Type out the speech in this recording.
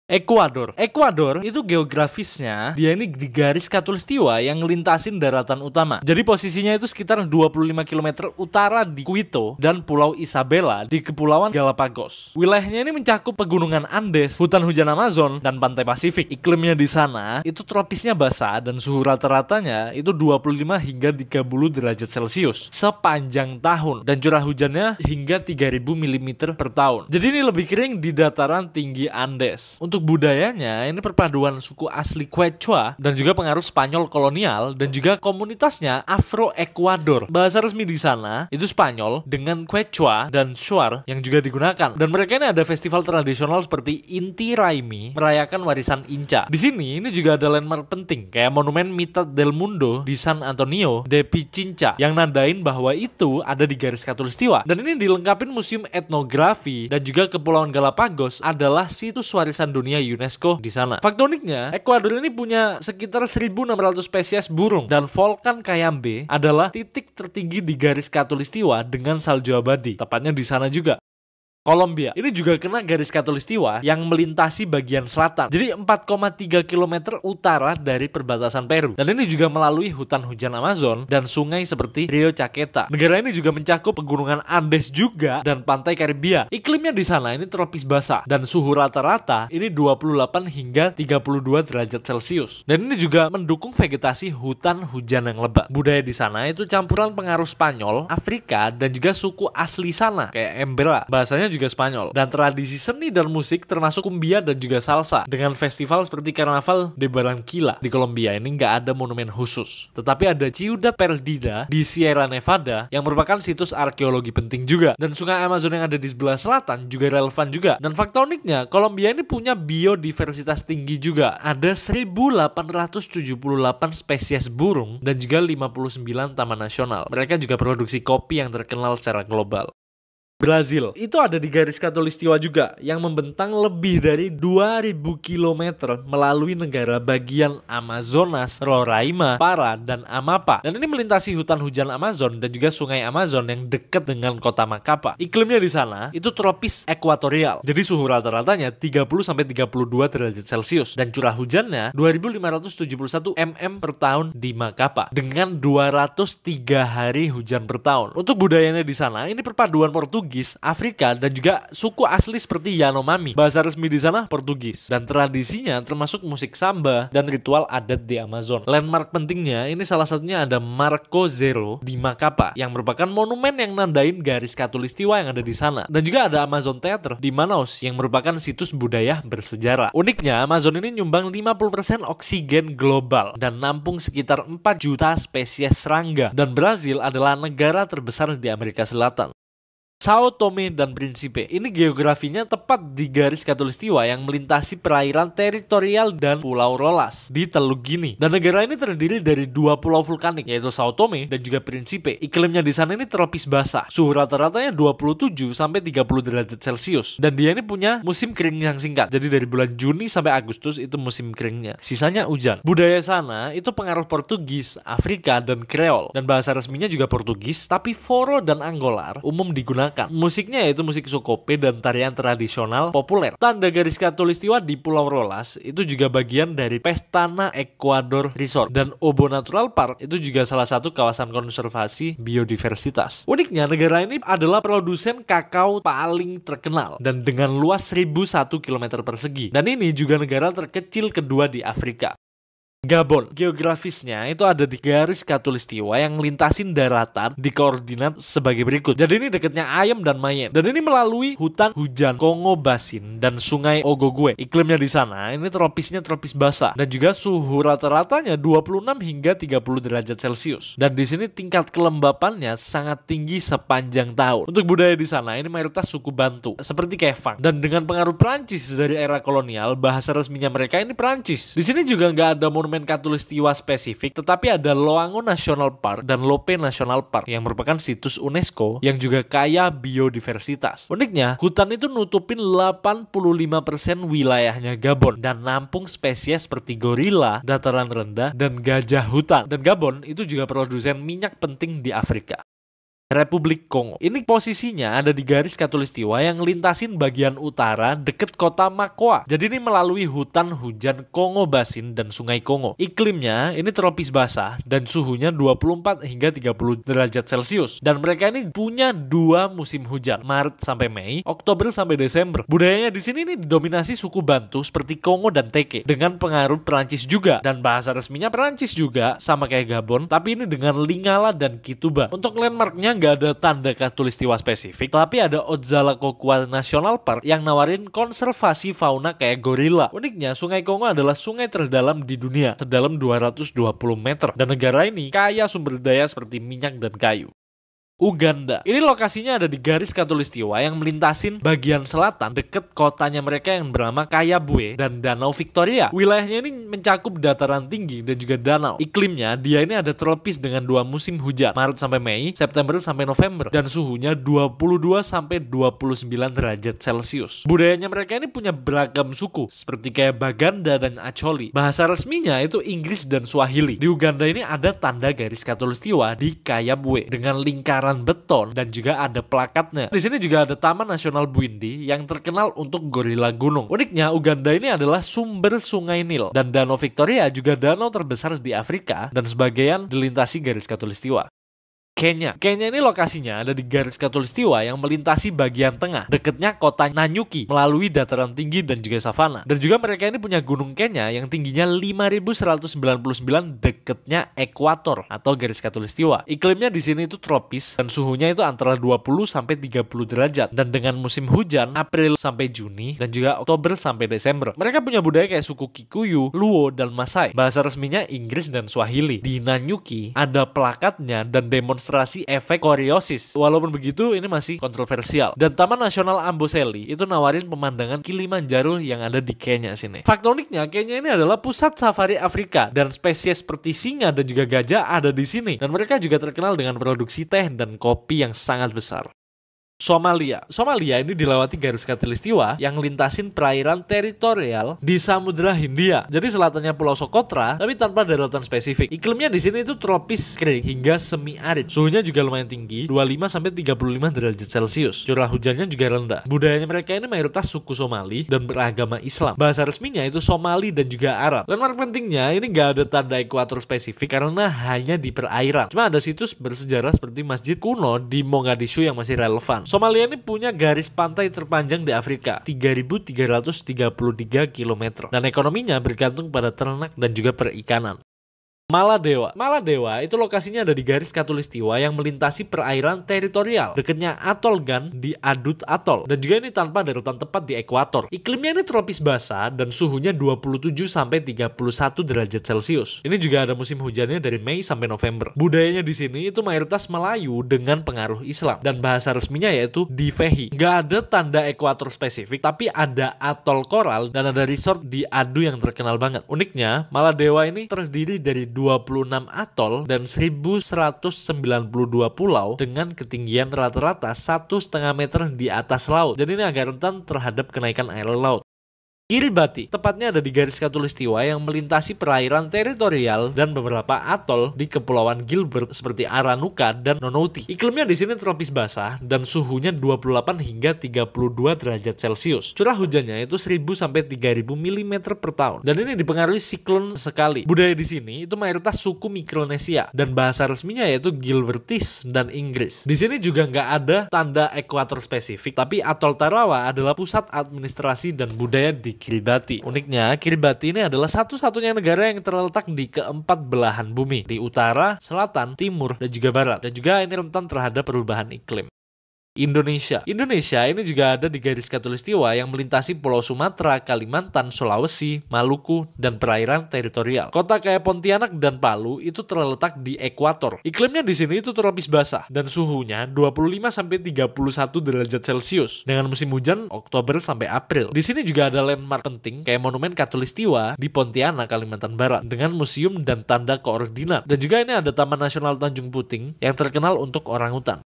Ekuador itu geografisnya dia ini di garis khatulistiwa yang ngelintasin daratan utama. Jadi posisinya itu sekitar 25 km utara di Quito dan Pulau Isabela di Kepulauan Galapagos. Wilayahnya ini mencakup pegunungan Andes, hutan hujan Amazon, dan pantai Pasifik. Iklimnya di sana itu tropisnya basah dan suhu rata-ratanya itu 25 hingga 30 derajat Celcius sepanjang tahun dan curah hujannya hingga 3000 mm per tahun. Jadi ini lebih kering di dataran tinggi Andes. Untuk budayanya, ini perpaduan suku asli Quechua dan juga pengaruh Spanyol kolonial dan juga komunitasnya Afro-Ecuador. Bahasa resmi di sana itu Spanyol dengan Quechua dan Shuar yang juga digunakan. Dan mereka ini ada festival tradisional seperti Inti Raymi, merayakan warisan Inca. Di sini ini juga ada landmark penting kayak monumen Mitad del Mundo di San Antonio de Pichincha yang nandain bahwa itu ada di garis khatulistiwa. Dan ini dilengkapin museum etnografi dan juga Kepulauan Galapagos adalah situs warisan dunia UNESCO di sana. Fakta uniknya, Ekuador ini punya sekitar 1.600 spesies burung dan Volkan Cayambe adalah titik tertinggi di garis khatulistiwa dengan salju abadi. Tepatnya di sana juga. Kolombia ini juga kena garis khatulistiwa yang melintasi bagian selatan. Jadi 4,3 km utara dari perbatasan Peru. Dan ini juga melalui hutan hujan Amazon dan sungai seperti Rio Chaqueta. Negara ini juga mencakup pegunungan Andes juga dan pantai Karibia. Iklimnya di sana ini tropis basah dan suhu rata-rata ini 28 hingga 32 derajat Celcius. Dan ini juga mendukung vegetasi hutan hujan yang lebat. Budaya di sana itu campuran pengaruh Spanyol, Afrika dan juga suku asli sana kayak Embera. Bahasanya juga Spanyol. Dan tradisi seni dan musik termasuk cumbia dan juga salsa. Dengan festival seperti Carnaval de Barranquilla di Kolombia ini nggak ada monumen khusus. Tetapi ada Ciudad Perdida di Sierra Nevada yang merupakan situs arkeologi penting juga. Dan sungai Amazon yang ada di sebelah selatan juga relevan juga. Dan fakta uniknya, Kolombia ini punya biodiversitas tinggi juga. Ada 1878 spesies burung dan juga 59 taman nasional. Mereka juga produksi kopi yang terkenal secara global. Brazil itu ada di garis khatulistiwa juga yang membentang lebih dari 2000 km melalui negara bagian Amazonas, Roraima, Pará, dan Amapá. Dan ini melintasi hutan hujan Amazon dan juga sungai Amazon yang dekat dengan kota Macapá. Iklimnya di sana itu tropis ekuatorial. Jadi suhu rata-ratanya 30-32 derajat Celcius dan curah hujannya 2571 mm per tahun di Macapá dengan 203 hari hujan per tahun. Untuk budayanya di sana ini perpaduan Portugis, Afrika, dan juga suku asli seperti Yanomami. Bahasa resmi di sana Portugis. Dan tradisinya termasuk musik samba dan ritual adat di Amazon. Landmark pentingnya ini salah satunya ada Marco Zero di Macapá yang merupakan monumen yang nandain garis khatulistiwa yang ada di sana. Dan juga ada Amazon Theater di Manaus yang merupakan situs budaya bersejarah. Uniknya Amazon ini nyumbang 50% oksigen global dan nampung sekitar 4 juta spesies serangga. Dan Brazil adalah negara terbesar di Amerika Selatan. Sao Tome dan Principe ini geografinya tepat di garis khatulistiwa yang melintasi perairan teritorial dan Pulau Rolas di Teluk Gini. Dan negara ini terdiri dari 2 pulau vulkanik yaitu Sao Tome dan juga Principe. Iklimnya di sana ini tropis basah. Suhu rata-ratanya 27 sampai 30 derajat Celcius. Dan dia ini punya musim kering yang singkat. Jadi dari bulan Juni sampai Agustus itu musim keringnya. Sisanya hujan. Budaya sana itu pengaruh Portugis, Afrika, dan Kreol. Dan bahasa resminya juga Portugis, tapi Foro dan Anggolar umum digunakan. Musiknya yaitu musik sokope dan tarian tradisional populer. Tanda garis khatulistiwa di Pulau Rolas itu juga bagian dari Pestana Ecuador Resort. Dan Obo Natural Park itu juga salah satu kawasan konservasi biodiversitas. Uniknya negara ini adalah produsen kakao paling terkenal dan dengan luas 1001 km persegi. Dan ini juga negara terkecil kedua di Afrika. Gabon, geografisnya itu ada di garis khatulistiwa yang melintasin daratan di koordinat sebagai berikut. Jadi ini dekatnya Ayam dan Mayenne. Dan ini melalui hutan hujan Kongo Basin dan sungai Ogogue. Iklimnya di sana ini tropisnya tropis basah dan juga suhu rata-ratanya 26 hingga 30 derajat Celcius. Dan di sini tingkat kelembapannya sangat tinggi sepanjang tahun. Untuk budaya di sana ini mayoritas suku Bantu seperti Kefang. Dan dengan pengaruh Prancis dari era kolonial, bahasa resminya mereka ini Prancis. Di sini juga nggak ada monumen khatulistiwa spesifik, tetapi ada Loango National Park dan Lope National Park yang merupakan situs UNESCO yang juga kaya biodiversitas. Uniknya, hutan itu nutupin 85% wilayahnya Gabon dan nampung spesies seperti gorila, dataran rendah, dan gajah hutan. Dan Gabon itu juga produsen minyak penting di Afrika. Republik Kongo. Ini posisinya ada di garis khatulistiwa yang ngelintasin bagian utara deket kota Makoa. Jadi ini melalui hutan hujan Kongo Basin dan Sungai Kongo. Iklimnya ini tropis basah dan suhunya 24 hingga 30 derajat Celcius. Dan mereka ini punya 2 musim hujan, Maret sampai Mei, Oktober sampai Desember. Budayanya di sini ini didominasi suku Bantu seperti Kongo dan Teke dengan pengaruh Perancis juga, dan bahasa resminya Perancis juga sama kayak Gabon, tapi ini dengan Lingala dan Kituba. Untuk landmarknya nggak ada tanda khatulistiwa spesifik, tapi ada Odzala-Kokwa National Park yang nawarin konservasi fauna kayak gorila. Uniknya, Sungai Kongo adalah sungai terdalam di dunia, sedalam 220 meter, dan negara ini kaya sumber daya seperti minyak dan kayu. Uganda. Ini lokasinya ada di garis khatulistiwa yang melintasin bagian selatan deket kotanya mereka yang bernama Kayabwe dan Danau Victoria. Wilayahnya ini mencakup dataran tinggi dan juga danau. Iklimnya dia ini ada tropis dengan 2 musim hujan, Maret sampai Mei, September sampai November, dan suhunya 22 sampai 29 derajat Celcius. Budayanya mereka ini punya beragam suku seperti kayak Baganda dan Acholi. Bahasa resminya itu Inggris dan Swahili. Di Uganda ini ada tanda garis khatulistiwa di Kayabwe dengan lingkaran beton dan juga ada plakatnya. Di sini juga ada Taman Nasional Bwindi yang terkenal untuk gorila gunung. Uniknya, Uganda ini adalah sumber Sungai Nil dan Danau Victoria juga danau terbesar di Afrika dan sebagian dilintasi garis khatulistiwa. Kenya. Kenya ini lokasinya ada di garis khatulistiwa yang melintasi bagian tengah, deketnya kota Nanyuki, melalui dataran tinggi dan juga savana. Dan juga mereka ini punya gunung Kenya yang tingginya 5.199 deketnya ekuator atau garis khatulistiwa. Iklimnya di sini itu tropis dan suhunya itu antara 20 sampai 30 derajat, dan dengan musim hujan April sampai Juni dan juga Oktober sampai Desember. Mereka punya budaya kayak suku Kikuyu, Luo, dan Masai. Bahasa resminya Inggris dan Swahili. Di Nanyuki ada plakatnya dan demonstrasi efek koriosis. Walaupun begitu, ini masih kontroversial. Dan Taman Nasional Amboseli itu nawarin pemandangan Kilimanjaro yang ada di Kenya sini. Fakta uniknya, Kenya ini adalah pusat safari Afrika dan spesies seperti singa dan juga gajah ada di sini. Dan mereka juga terkenal dengan produksi teh dan kopi yang sangat besar. Somalia. Somalia ini dilewati garis khatulistiwa yang lintasin perairan teritorial di Samudra Hindia. Jadi selatannya Pulau Socotra, tapi tanpa daratan spesifik. Iklimnya di sini itu tropis kering hingga semi arid. Suhunya juga lumayan tinggi, 25 sampai 35 derajat Celcius. Curah hujannya juga rendah. Budayanya mereka ini mayoritas suku Somali dan beragama Islam. Bahasa resminya itu Somali dan juga Arab. Landmark pentingnya ini nggak ada tanda ekuator spesifik karena hanya di perairan. Cuma ada situs bersejarah seperti masjid kuno di Mogadishu yang masih relevan. Somalia ini punya garis pantai terpanjang di Afrika, 3.333 km. Dan ekonominya bergantung pada ternak dan juga perikanan. Maladewa. Maladewa itu lokasinya ada di garis khatulistiwa yang melintasi perairan teritorial. Dekatnya Atol Gan di Adut Atol. Dan juga ini tanpa daratan tepat di ekuator. Iklimnya ini tropis basah dan suhunya 27 sampai 31 derajat Celcius. Ini juga ada musim hujannya dari Mei sampai November. Budayanya di sini itu mayoritas Melayu dengan pengaruh Islam. Dan bahasa resminya yaitu Divehi. Gak ada tanda ekuator spesifik, tapi ada atol koral dan ada resort di Adu yang terkenal banget. Uniknya, Maladewa ini terdiri dari 26 atol dan 1.192 pulau dengan ketinggian rata-rata 1,5 meter di atas laut. Jadi ini agak rentan terhadap kenaikan air laut. Kiribati, tepatnya ada di garis khatulistiwa yang melintasi perairan teritorial dan beberapa atol di Kepulauan Gilbert seperti Aranuka dan Nonouti. Iklimnya di sini tropis basah dan suhunya 28 hingga 32 derajat Celcius. Curah hujannya itu 1.000 sampai 3.000 mm per tahun. Dan ini dipengaruhi siklon sekali. Budaya di sini itu mayoritas suku Mikronesia dan bahasa resminya yaitu Gilbertese dan Inggris. Di sini juga nggak ada tanda ekuator spesifik, tapi atol Tarawa adalah pusat administrasi dan budaya di Kiribati. Uniknya, Kiribati ini adalah satu-satunya negara yang terletak di keempat belahan bumi, di utara, selatan, timur, dan juga barat. Dan juga ini rentan terhadap perubahan iklim. Indonesia ini juga ada di garis khatulistiwa yang melintasi Pulau Sumatera, Kalimantan, Sulawesi, Maluku, dan perairan teritorial. Kota kayak Pontianak dan Palu itu terletak di ekuator. Iklimnya di sini itu tropis basah dan suhunya 25 sampai 31 derajat Celcius dengan musim hujan Oktober sampai April. Di sini juga ada landmark penting kayak Monumen Khatulistiwa di Pontianak, Kalimantan Barat dengan museum dan tanda koordinat. Dan juga ini ada Taman Nasional Tanjung Puting yang terkenal untuk orangutan.